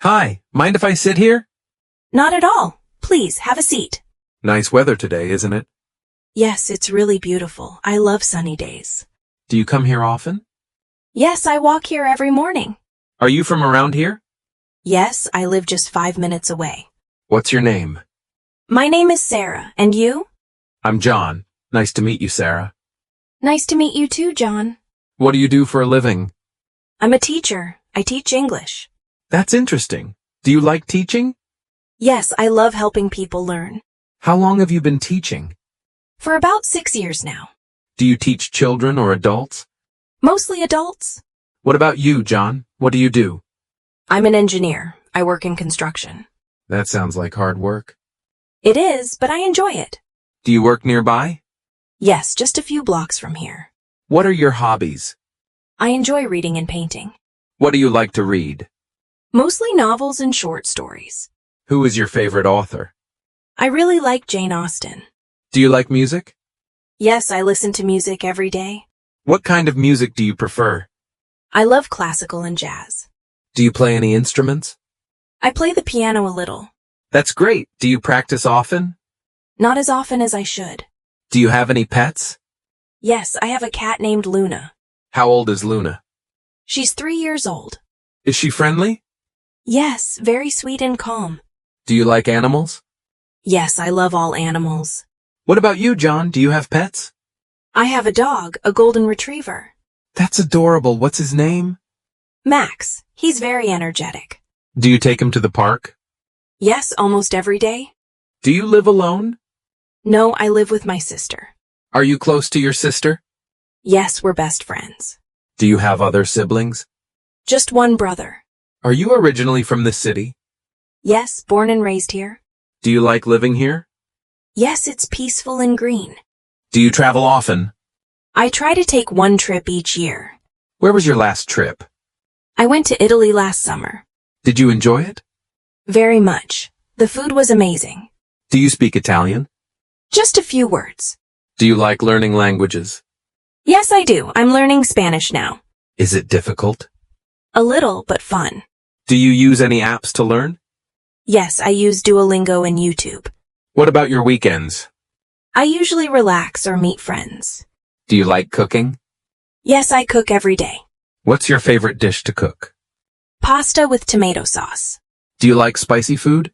Hi, mind if I sit here? Not at all. Please, have a seat. Nice weather today, isn't it? Yes, it's really beautiful. I love sunny days. Do you come here often? Yes, I walk here every morning. Are you from around here? Yes, I live just 5 minutes away. What's your name? My name is Sarah, and you? I'm John. Nice to meet you, Sarah. Nice to meet you too, John. What do you do for a living? I'm a teacher. I teach English. That's interesting. Do you like teaching? Yes, I love helping people learn. How long have you been teaching? For about 6 years now. Do you teach children or adults? Mostly adults. What about you, John? What do you do? I'm an engineer. I work in construction. That sounds like hard work. It is, but I enjoy it. Do you work nearby? Yes, just a few blocks from here. What are your hobbies? I enjoy reading and painting. What do you like to read? Mostly novels and short stories. Who is your favorite author? I really like Jane Austen. Do you like music? Yes, I listen to music every day. What kind of music do you prefer? I love classical and jazz. Do you play any instruments? I play the piano a little. That's great. Do you practice often? Not as often as I should. Do you have any pets? Yes, I have a cat named Luna. How old is Luna? She's 3 years old. Is she friendly? Yes, very sweet and calm. Do you like animals? Yes, I love all animals. What about you, John? Do you have pets? I have a dog, a golden retriever. That's adorable. What's his name? Max. He's very energetic. Do you take him to the park? Yes, almost every day. Do you live alone? No, I live with my sister. Are you close to your sister? Yes, we're best friends. Do you have other siblings? Just one brother. Are you originally from this city? Yes, born and raised here. Do you like living here? Yes, it's peaceful and green. Do you travel often? I try to take one trip each year. Where was your last trip? I went to Italy last summer. Did you enjoy it? Very much. The food was amazing. Do you speak Italian? Just a few words. Do you like learning languages? Yes, I do. I'm learning Spanish now. Is it difficult? A little, but fun. Do you use any apps to learn? Yes, I use Duolingo and YouTube. What about your weekends? I usually relax or meet friends. Do you like cooking? Yes, I cook every day. What's your favorite dish to cook? Pasta with tomato sauce. Do you like spicy food?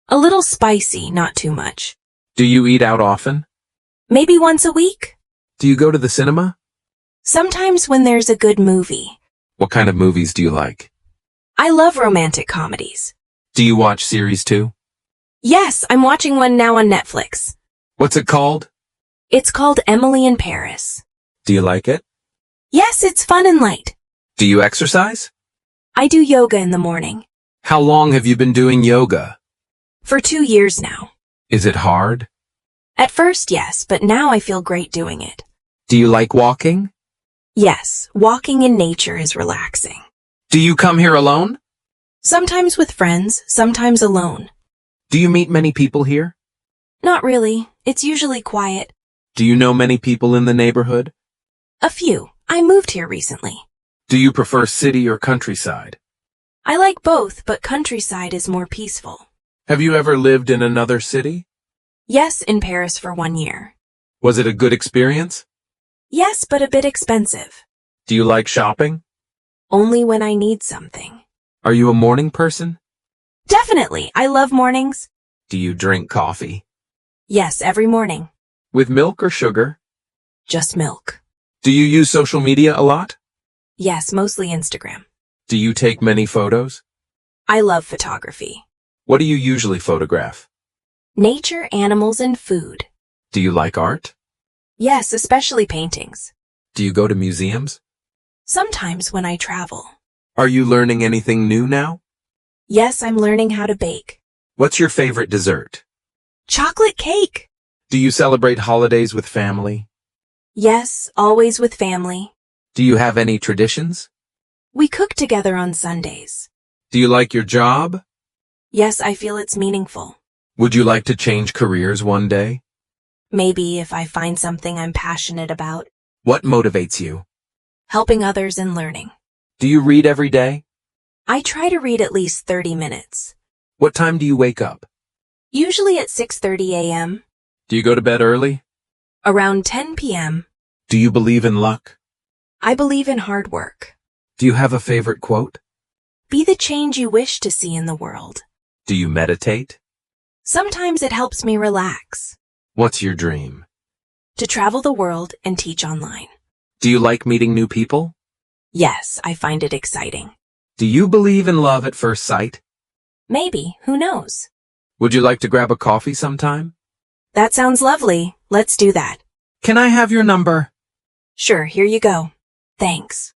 A little spicy, not too much. Do you eat out often? Maybe once a week. Do you go to the cinema? Sometimes when there's a good movie. What kind of movies do you like? I love romantic comedies. Do you watch series too? Yes, I'm watching one now on Netflix. What's it called? It's called Emily in Paris. Do you like it? Yes, it's fun and light. Do you exercise? I do yoga in the morning. How long have you been doing yoga? For 2 years now. Is it hard? At first, yes, but now I feel great doing it. Do you like walking? Yes, walking in nature is relaxing. Do you come here alone? Sometimes with friends, sometimes alone. Do you meet many people here? Not really. It's usually quiet. Do you know many people in the neighborhood? A few. I moved here recently. Do you prefer city or countryside? I like both, but countryside is more peaceful. Have you ever lived in another city? Yes, in Paris for 1 year. Was it a good experience? Yes, but a bit expensive. Do you like shopping? Only when I need something. Are you a morning person? Definitely. I love mornings. Do you drink coffee? Yes, every morning. With milk or sugar? Just milk. Do you use social media a lot? Yes, mostly Instagram. Do you take many photos? I love photography. What do you usually photograph? Nature, animals, and food. Do you like art? Yes, especially paintings. Do you go to museums? Sometimes when I travel. Are you learning anything new now? Yes, I'm learning how to bake. What's your favorite dessert? Chocolate cake. Do you celebrate holidays with family? Yes, always with family. Do you have any traditions? We cook together on Sundays. Do you like your job? Yes, I feel it's meaningful. Would you like to change careers one day? Maybe if I find something I'm passionate about. What motivates you? Helping others and learning. Do you read every day? I try to read at least 30 minutes. What time do you wake up? Usually at 6:30 a.m. Do you go to bed early? Around 10 p.m. Do you believe in luck? I believe in hard work. Do you have a favorite quote? Be the change you wish to see in the world. Do you meditate? Sometimes it helps me relax. What's your dream? To travel the world and teach online. Do you like meeting new people? Yes, I find it exciting. Do you believe in love at first sight? Maybe, who knows? Would you like to grab a coffee sometime? That sounds lovely. Let's do that. Can I have your number? Sure, here you go. Thanks.